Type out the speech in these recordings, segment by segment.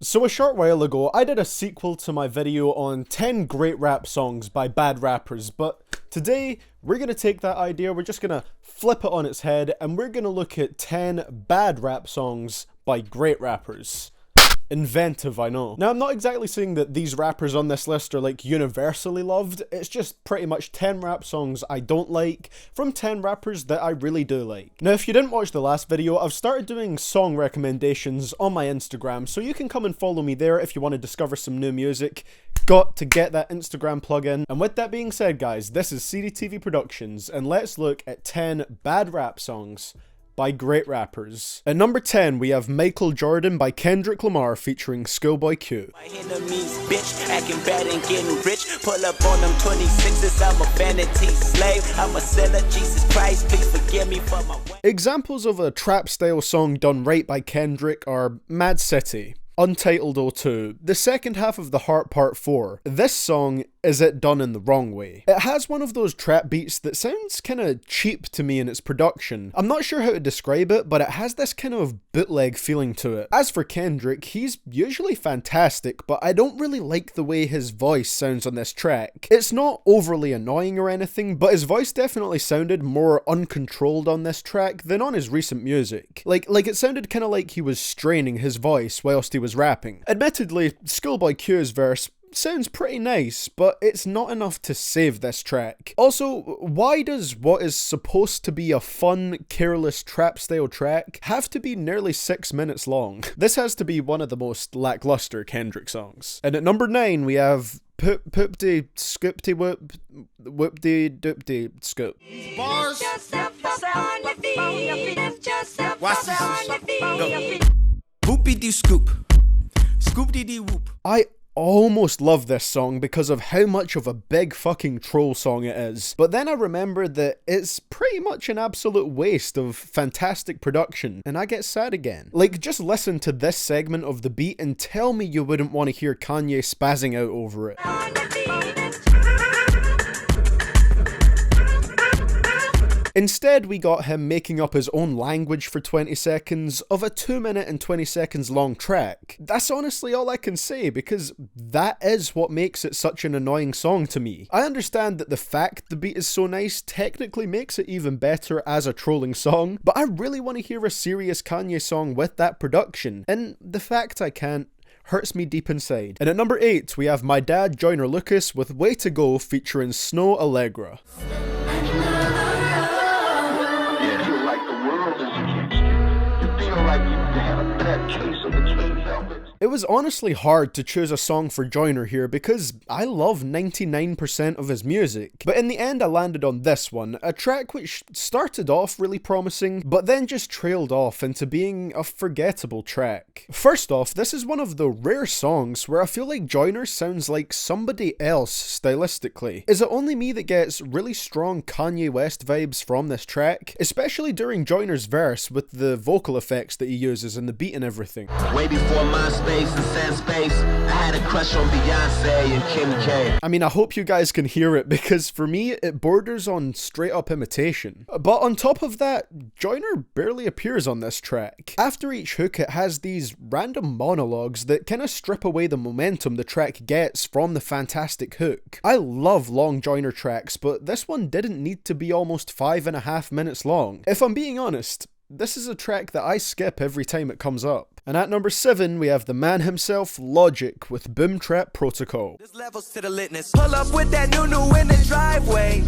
So a short while ago, I did a sequel to my video on 10 great rap songs by bad rappers, but today we're going to take that idea, we're just going to flip it on its head, and we're going to look at 10 bad rap songs by great rappers. Inventive, I know. Now, I'm not exactly saying that these rappers on this list are like universally loved, it's just pretty much 10 rap songs I don't like from 10 rappers that I really do like. Now, if you didn't watch the last video, I've started doing song recommendations on my Instagram, so you can come and follow me there if you want to discover some new music. Got to get that Instagram plug in. And with that being said, guys, this is CDTV Productions, and let's look at 10 bad rap songs by great rappers. At number 10, we have Michael Jordan by Kendrick Lamar featuring Schoolboy Q. My enemies, bitch, acting bad and getting rich. Pull up on them 26s, I'm a vanity slave. I'm a sinner, Jesus Christ, please forgive me for my way. Examples of a trap style song done right by Kendrick are Mad City, Untitled O2, the second half of The Heart Part 4. This song is it done in the wrong way. It has one of those trap beats that sounds kinda cheap to me in its production. I'm not sure how to describe it, but it has this kind of bootleg feeling to it. As for Kendrick, he's usually fantastic, but I don't really like the way his voice sounds on this track. It's not overly annoying or anything, but his voice definitely sounded more uncontrolled on this track than on his recent music. Like it sounded kinda like he was straining his voice whilst he was rapping. Admittedly, Schoolboy Q's verse sounds pretty nice, but it's not enough to save this track. Also, why does what is supposed to be a fun, careless trap style track have to be nearly 6 minutes long? This has to be one of the most lackluster Kendrick songs. And at number 9, we have Poopty Scoopty Whoop Whoopty Doopty Scoop. Bars. Watch this. Boopy doo scoop. Scoop dee whoop. I almost love this song because of how much of a big fucking troll song it is, but then I remembered that it's pretty much an absolute waste of fantastic production, and I get sad again. Like, just listen to this segment of the beat and tell me you wouldn't want to hear Kanye spazzing out over it. Instead, we got him making up his own language for 20 seconds of a 2 minute and 20 seconds long track. That's honestly all I can say, because that is what makes it such an annoying song to me. I understand that the fact the beat is so nice technically makes it even better as a trolling song, but I really want to hear a serious Kanye song with that production, and the fact I can't hurts me deep inside. And at number 8, we have My Dad Joyner Lucas with Way to Go featuring Snow Allegra. It was honestly hard to choose a song for Joyner here because I love 99% of his music, but in the end I landed on this one, a track which started off really promising, but then just trailed off into being a forgettable track. First off, this is one of the rare songs where I feel like Joyner sounds like somebody else stylistically. Is it only me that gets really strong Kanye West vibes from this track? Especially during Joyner's verse with the vocal effects that he uses and the beat and everything. Way before MySpace and Sandspace, I had a crush on Beyonce and Kim K. I mean, I hope you guys can hear it, because for me, it borders on straight up imitation. But on top of that, Joyner barely appears on this track. After each hook, it has these random monologues that kind of strip away the momentum the track gets from the fantastic hook. I love long Joyner tracks, but this one didn't need to be almost 5.5 minutes long. If I'm being honest, this is a track that I skip every time it comes up. And at number 7, we have the man himself, Logic, with Boom Trap Protocol. There's levels to the litness. Pull up with that new in the driveway.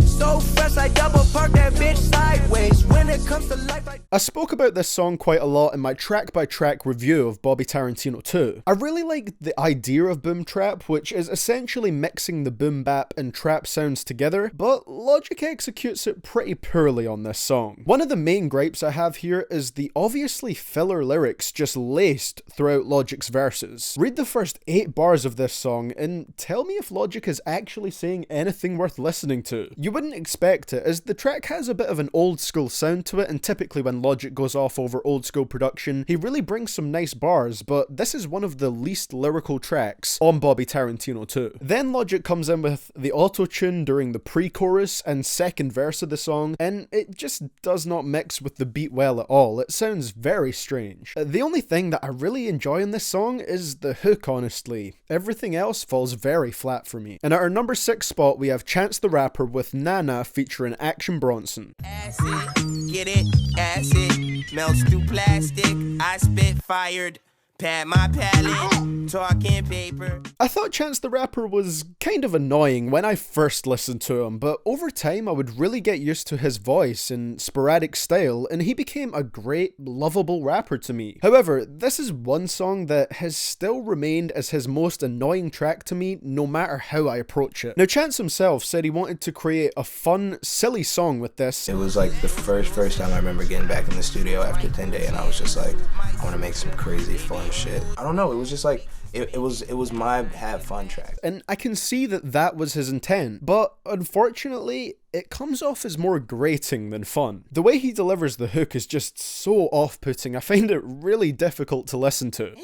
So fresh, I double park that bitch sideways. When it comes to life, I spoke about this song quite a lot in my track-by-track review of Bobby Tarantino 2. I really like the idea of boom trap, which is essentially mixing the boom bap and trap sounds together, but Logic executes it pretty poorly on this song. One of the main gripes I have here is the obviously filler lyrics just laced throughout Logic's verses. Read the first 8 bars of this song and tell me if Logic is actually saying anything worth listening to. You wouldn't didn't expect it, as the track has a bit of an old school sound to it, and typically when Logic goes off over old school production, he really brings some nice bars, but this is one of the least lyrical tracks on Bobby Tarantino 2. Then Logic comes in with the auto-tune during the pre-chorus and second verse of the song, and it just does not mix with the beat well at all. It sounds very strange. The only thing that I really enjoy in this song is the hook, honestly. Everything else falls very flat for me. And at our number 6 spot, we have Chance the Rapper with Nana featuring Action Bronson. Acid, get it, acid, melts through plastic, I spit fired, pad my palette, talking paper. I thought Chance the Rapper was kind of annoying when I first listened to him, but over time I would really get used to his voice and sporadic style, and he became a great, lovable rapper to me. However, this is one song that has still remained as his most annoying track to me, no matter how I approach it. Now, Chance himself said he wanted to create a fun, silly song with this. It was like the first time I remember getting back in the studio after 10 Day, and I was just like, I want to make some crazy fun shit. I don't know, it was just like, it was my have fun track. And I can see that that was his intent, but unfortunately, it comes off as more grating than fun. The way he delivers the hook is just so off-putting, I find it really difficult to listen to.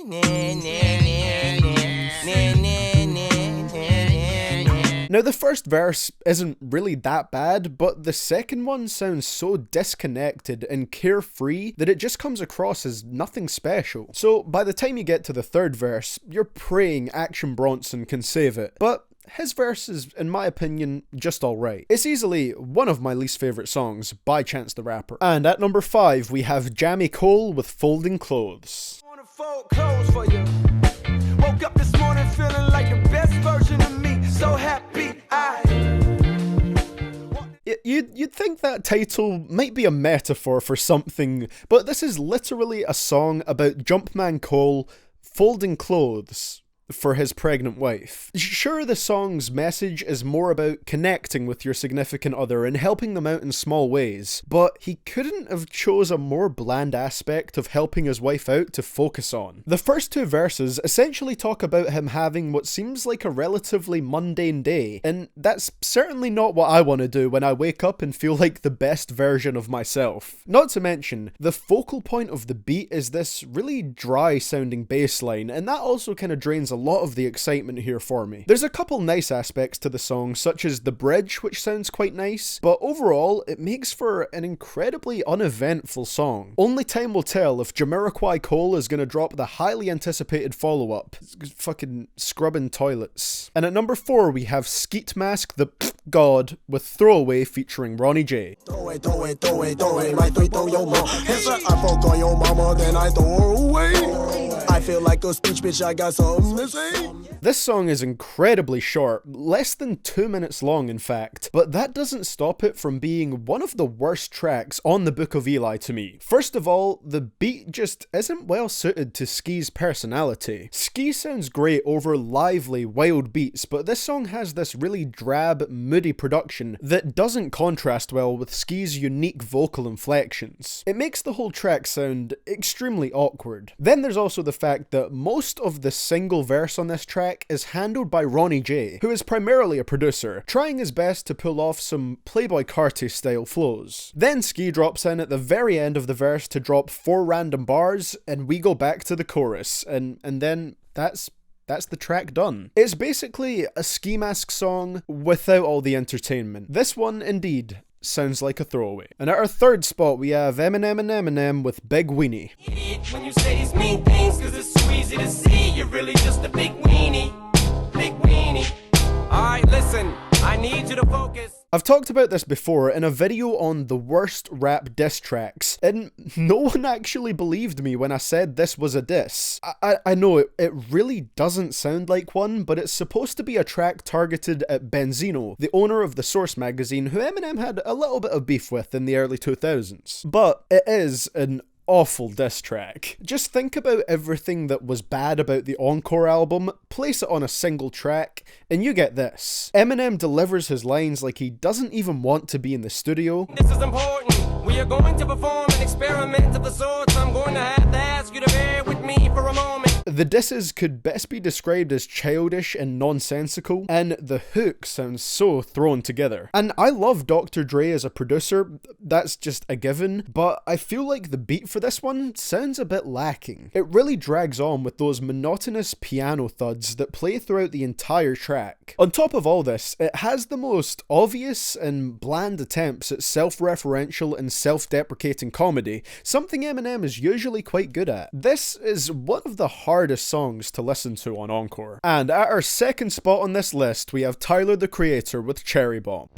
Now, the first verse isn't really that bad, but the second one sounds so disconnected and carefree that it just comes across as nothing special. So by the time you get to the third verse, you're praying Action Bronson can save it. But his verse is, in my opinion, just alright. It's easily one of my least favourite songs by Chance the Rapper. And at number 5, we have Jamie Cole with Folding Clothes. I wanna fold clothes for you. Woke up this morning feeling like the best version of me. So happy You'd think that title might be a metaphor for something, but this is literally a song about Jumpman Cole folding clothes for his pregnant wife. Sure, the song's message is more about connecting with your significant other and helping them out in small ways, but he couldn't have chose a more bland aspect of helping his wife out to focus on. The first 2 verses essentially talk about him having what seems like a relatively mundane day, and that's certainly not what I want to do when I wake up and feel like the best version of myself. Not to mention, the focal point of the beat is this really dry sounding bass line, and that also kind of drains a lot of the excitement here for me. There's a couple nice aspects to the song, such as the bridge, which sounds quite nice, but overall it makes for an incredibly uneventful song. Only time will tell if Jamiroquai Cole is going to drop the highly anticipated follow-up, fucking Scrubbing Toilets. And at number 4 we have Skeet Mask the God with Throwaway featuring Ronnie J. Throw it, might throw your mom. I fuck on your mama, then I throw her away. I feel like a speech bitch, I got something to say. This song is incredibly short, less than 2 minutes long in fact, but that doesn't stop it from being one of the worst tracks on the Book of Eli to me. First of all, the beat just isn't well suited to Ski's personality. Ski sounds great over lively, wild beats, but this song has this really drab, moody production that doesn't contrast well with Ski's unique vocal inflections. It makes the whole track sound extremely awkward. Then there's also the fact that most of the single verse on this track is handled by Ronnie J, who is primarily a producer, trying his best to pull off some Playboi Carti style flows. Then Ski drops in at the very end of the verse to drop 4 random bars, and we go back to the chorus, and then that's the track done. It's basically a Ski Mask song without all the entertainment. This one, indeed, sounds like a throwaway. And at our 3rd spot, we have Eminem and Eminem with Big Weenie. When you say these mean things, cause it's so easy to see, you're really just a big weenie. Big weenie. Alright, listen, I need you to focus. I've talked about this before in a video on the worst rap diss tracks, and no one actually believed me when I said this was a diss. I know it really doesn't sound like one, but it's supposed to be a track targeted at Benzino, the owner of the Source magazine, who Eminem had a little bit of beef with in the early 2000s. But it is an awful diss track. Just think about everything that was bad about the Encore album, place it on a single track, and you get this. Eminem delivers his lines like he doesn't even want to be in the studio. This is important. We are going to perform an experiment of the sorts. I'm going to have to ask you to bear with me for a moment. The disses could best be described as childish and nonsensical, and the hook sounds so thrown together. And I love Dr. Dre as a producer, that's just a given, but I feel like the beat for this one sounds a bit lacking. It really drags on with those monotonous piano thuds that play throughout the entire track. On top of all this, it has the most obvious and bland attempts at self-referential and self-deprecating comedy, something Eminem is usually quite good at. This is one of the hardest songs to listen to on Encore. And at our second spot on this list, we have Tyler, the Creator with Cherry Bomb.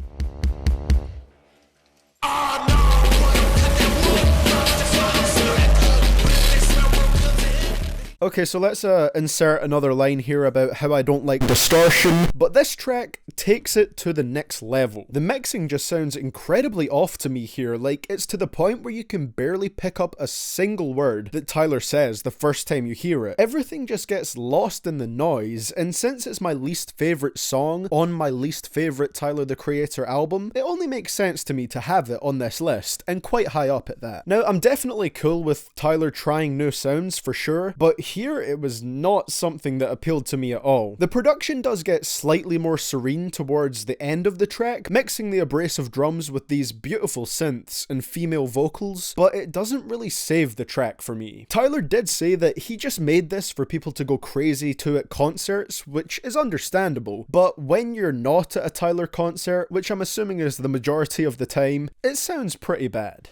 Okay, so let's insert another line here about how I don't like distortion, but this track takes it to the next level. The mixing just sounds incredibly off to me here, like it's to the point where you can barely pick up a single word that Tyler says the first time you hear it. Everything just gets lost in the noise, and since it's my least favourite song on my least favourite Tyler, the Creator album, it only makes sense to me to have it on this list, and quite high up at that. Now, I'm definitely cool with Tyler trying new sounds for sure, but here it was not something that appealed to me at all. The production does get slightly more serene towards the end of the track, mixing the abrasive drums with these beautiful synths and female vocals, but it doesn't really save the track for me. Tyler did say that he just made this for people to go crazy to at concerts, which is understandable, but when you're not at a Tyler concert, which I'm assuming is the majority of the time, it sounds pretty bad.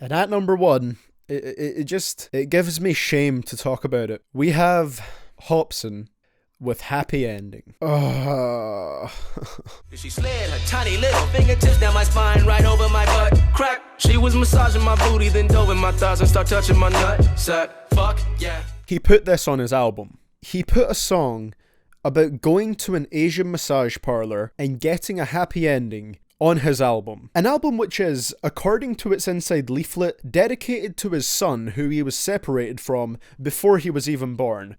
And at number 1, it gives me shame to talk about it. We have Hobson with Happy Ending. She slid her tiny little fingertips down my spine, right over my butt crack. She was massaging my booty, then dove in my thighs and start touching my nut sack. Fuck yeah. He put this on his album. He put a song about going to an Asian massage parlor and getting a happy ending on his album. An album which is, according to its inside leaflet, dedicated to his son who he was separated from before he was even born.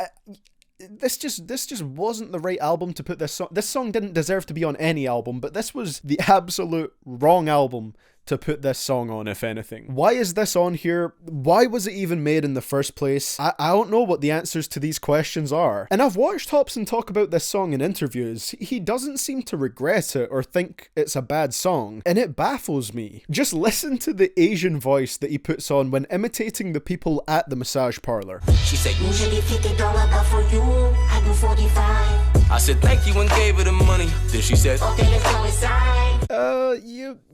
This just wasn't the right album to put this song. This song didn't deserve to be on any album, but this was the absolute wrong album to put this song on, if anything. Why is this on here? Why was it even made in the first place? I don't know what the answers to these questions are. And I've watched Hobson talk about this song in interviews. He doesn't seem to regret it or think it's a bad song, and it baffles me. Just listen to the Asian voice that he puts on when imitating the people at the massage parlor. She said, usually $50, but for you, I do 45. I said thank you and gave her the money. Then she said, okay, let's go inside.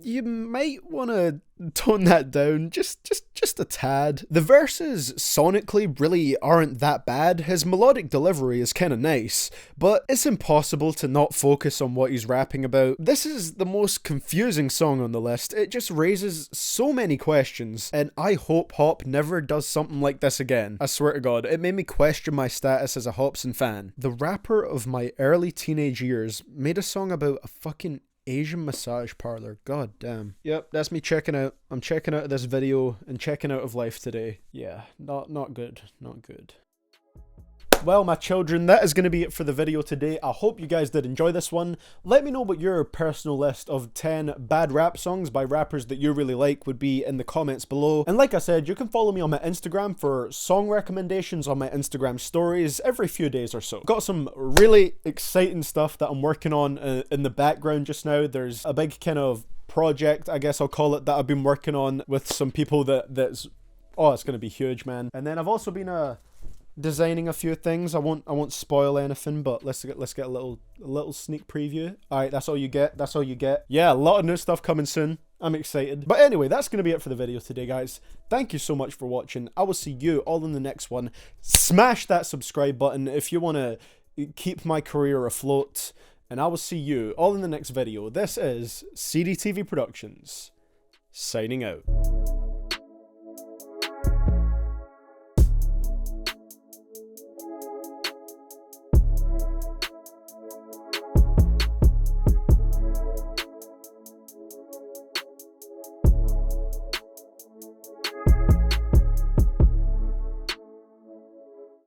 You might want to tone that down just a tad. The verses sonically really aren't that bad. His melodic delivery is kind of nice, but it's impossible to not focus on what he's rapping about. This is the most confusing song on the list. It just raises so many questions, and I hope Hop never does something like this again. I swear to God, it made me question my status as a Hobson fan. The rapper of my early teenage years made a song about a fucking Asian massage parlor. God damn. Yep, that's me checking out. I'm checking out of this video and checking out of life today. Yeah, not good. Not good. Well, my children, that is going to be it for the video today. I hope you guys did enjoy this one. Let me know what your personal list of 10 bad rap songs by rappers that you really like would be in the comments below. And like I said, you can follow me on my Instagram for song recommendations on my Instagram stories every few days or so. Got some really exciting stuff that I'm working on in the background just now. There's a big kind of project, I guess I'll call it, that I've been working on with some people that's... Oh, it's going to be huge, man. And then I've also been designing a few things. I won't spoil anything, but let's get a little sneak preview. Alright, that's all you get. That's all you get. Yeah, a lot of new stuff coming soon. I'm excited. But anyway, that's going to be it for the video today, guys. Thank you so much for watching. I will see you all in the next one. Smash that subscribe button if you want to keep my career afloat. And I will see you all in the next video. This is CDTV Productions, signing out.